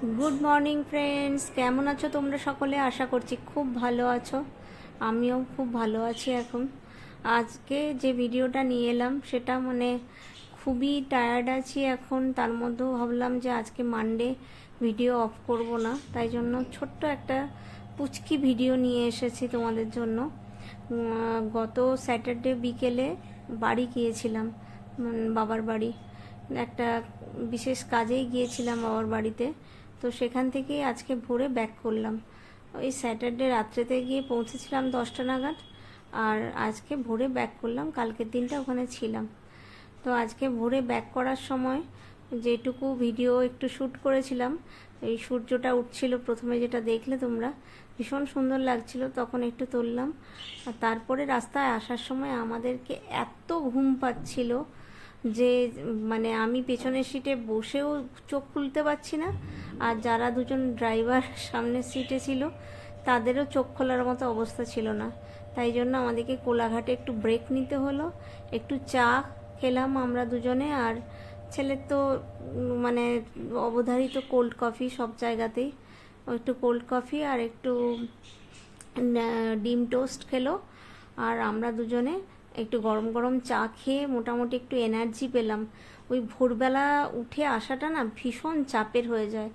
Good morning friends, কেমন আছো তোমরা সকলে? আশা করছি খুব ভালো আছো। আমিও খুব ভালো আছি এখন। আজকে যে ভিডিওটা নিয়ে এলাম সেটা খুবই টায়ার্ড আছি এখন, তার মধ্যেও ভাবলাম যে আজকে মানডে ভিডিও অফ করব না, তাই জন্য ছোট্ট একটা পুচকি ভিডিও নিয়ে এসেছি তোমাদের জন্য। গত স্যাটারডে বিকেলে বাড়ি গিয়েছিলাম, বাবার বাড়ি। একটা বিশেষ কাজেই গিয়েছিলাম বাবার বাড়িতে। তো সেখান থেকেই আজকে ভোরে ব্যাক করলাম। ওই স্যাটারডে রাত্রেতে গিয়ে পৌঁছেছিলাম 10টা নাগাদ, আর আজকে ভোরে ব্যাক করলাম। কালকের দিনটা ওখানে ছিলাম। তো আজকে ভোরে ব্যাক করার সময় যেটুকু ভিডিও একটু শ্যুট করেছিলাম, এই সূর্যটা উঠছিল প্রথমে, যেটা দেখলে তোমরা, ভীষণ সুন্দর লাগছিল, তখন একটু তুললাম। আর তারপরে রাস্তায় আসার সময় আমাদেরকে এত ঘুম পাচ্ছিল যে আমি পেছনের সিটে বসেও চোখ খুলতে পারছি না, আর যারা দুজন ড্রাইভার সামনের সিটে ছিল তাদেরও চোখ খোলার মতো অবস্থা ছিল না। তাই জন্য আমাদেরকে কোলাঘাটে একটু ব্রেক নিতে হলো। একটু চা খেলাম আমরা দুজনে, আর ছেলের তো অবধারিত কোল্ড কফি সব জায়গাতেই। একটু কোল্ড কফি আর একটু ডিম টোস্ট খেলো, আর আমরা দুজনে একটু গরম গরম চা খেয়ে মোটামুটি একটু এনার্জি পেলাম। ওই ভোরবেলা উঠে আসাটা না ভীষণ চাপের হয়ে যায়,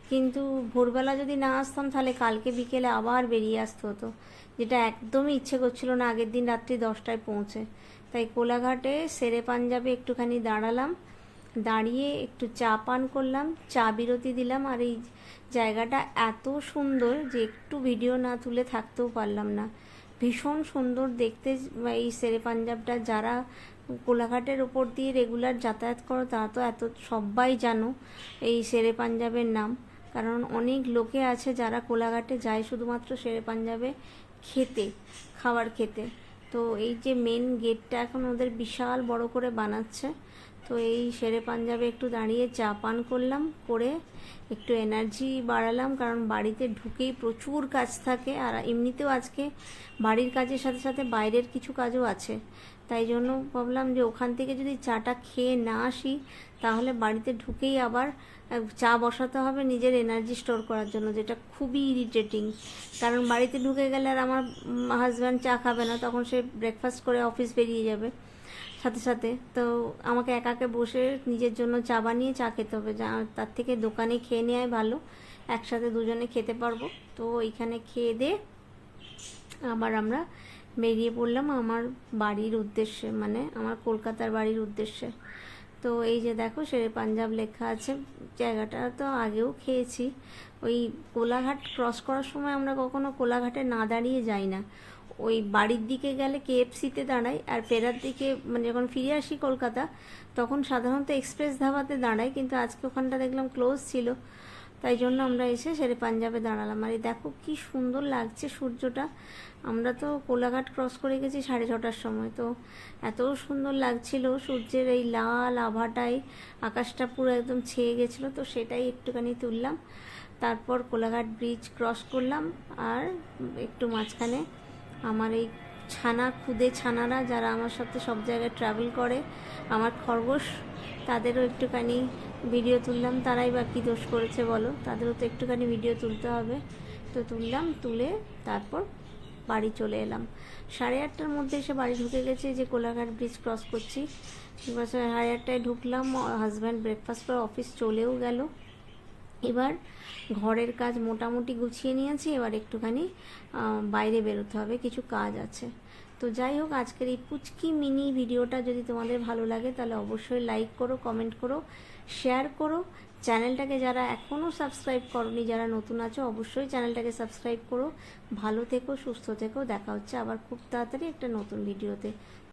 কিন্তু ভোরবেলা যদি না আসতাম তাহলে কালকে বিকেলে আবার বেরিয়ে আসতে হতো, যেটা একদমই ইচ্ছে করছিল না আগের দিন রাত্রি 10টায় পৌঁছে। তাই কোলাঘাটে শেরে পাঞ্জাবে একটুখানি দাঁড়ালাম, দাঁড়িয়ে একটু চা পান করলাম, চা বিরতি দিলাম। আর এই জায়গাটা এত সুন্দর যে একটু ভিডিও না তুলে থাকতেও পারলাম না। ভীষণ সুন্দর দেখতে এই শেরে পাঞ্জাবটা। যারা কোলাঘাটের ওপর দিয়ে রেগুলার যাতায়াত করো তারা তো সবাই জানো এই শেরে পাঞ্জাবের নাম, কারণ অনেক লোকে আছে যারা কোলাঘাটে যায় শুধুমাত্র শেরে পাঞ্জাবে খাবার খেতে। তো এই যে মেন গেটটা এখন ওদের বিশাল বড় করে বানাচ্ছে। তো এই শেরে পাঞ্জাবে একটু দাঁড়িয়ে চা পান করলাম, করে একটু এনার্জি বাড়ালাম, কারণ বাড়িতে ঢুকেই প্রচুর কাজ থাকে, আর এমনিতেও আজকে বাড়ির কাজের সাথে সাথে বাইরের কিছু কাজও আছে। তাই জন্য ভাবলাম যে ওখান থেকে যদি চাটা খেয়ে না আসি তাহলে বাড়িতে ঢুকেই আবার চা বসাতে হবে নিজের এনার্জি স্টোর করার জন্য, যেটা খুবই ইরিটেটিং। কারণ বাড়িতে ঢুকে গেলে আর আমার হাজব্যান্ড চা খাবে না, তখন সে ব্রেকফাস্ট করে অফিস বেরিয়ে যাবে সাথে সাথে। তো আমাকে একাকে বসে নিজের জন্য চা বানিয়ে চা খেতে হবে, তার থেকে দোকানে খেয়ে নেওয়াই ভালো, একসাথে দুজনে খেতে পারবো। তো এইখানে খেয়ে দিয়ে আবার আমরা বেরিয়ে পড়লাম আমার বাড়ির উদ্দেশ্যে, আমার কলকাতার বাড়ির উদ্দেশ্যে। তো এই যে দেখো শেরে পাঞ্জাব লেখা আছে, জায়গাটা তো আগেও খেয়েছি। ওই কোলাঘাট ক্রস করার সময় আমরা কখনো কোলাঘাটে না দাঁড়িয়ে যাই না, ওই বাড়ির দিকে গেলে কেএফসিতে দাঁড়াই, আর ফেরার দিকে যখন ফিরে আসি কলকাতা তখন সাধারণত এক্সপ্রেস ধাবাতে দাঁড়াই, কিন্তু আজকে ওখানটা দেখলাম ক্লোজ ছিল, তাই জন্য আমরা এসে শেরে পাঞ্জাবে দাঁড়ালাম। আর এই দেখো কি সুন্দর লাগছে সূর্যটা। আমরা তো কোলাঘাট ক্রস করে গেছি 6:30টার সময়, তো এত সুন্দর লাগছিল সূর্যের এই লাল আভাটায়, আকাশটা পুরো একদম ছেয়ে গেছিলো, তো সেটাই একটুখানি তুললাম। তারপর কোলাঘাট ব্রিজ ক্রস করলাম, আর একটু মাঝখানে আমার এই খুদে ছানারা যারা আমার সাথে সব জায়গায় ট্রাভেল করে, আমার খরগোশ, তাদেরও একটুখানি ভিডিও তুললাম। তারাই বা কী দোষ করেছে বলো, তাদেরও তো একটুখানি ভিডিও তুলতে হবে। তো তুললাম, তুলে তারপর বাড়ি চলে এলাম। 8:30টার মধ্যে এসে বাড়ি ঢুকে গেছে, যে কোলাঘাট ব্রিজ ক্রস করছি। 8:30টায় ঢুকলাম, হাজব্যান্ড ব্রেকফাস্ট করে অফিস চলেও গেল। এবার ঘরের কাজ মোটামুটি গুছিয়ে নিয়েছি, এবার একটুখানি বাইরে বেরোতে হবে, কিছু কাজ আছে। তো যাই হোক, আজকের এই পুচকি মিনি ভিডিওটা যদি তোমাদের ভালো লাগে তাহলে অবশ্যই লাইক করো, কমেন্ট করো, শেয়ার করো। চ্যানেলটাকে যারা এখনও সাবস্ক্রাইব করোনি, যারা নতুন আছো, অবশ্যই চ্যানেলটাকে সাবস্ক্রাইব করো। ভালো থেকো, সুস্থ থেকো। দেখা হচ্ছে আবার খুব তাড়াতাড়ি একটা নতুন ভিডিওতে।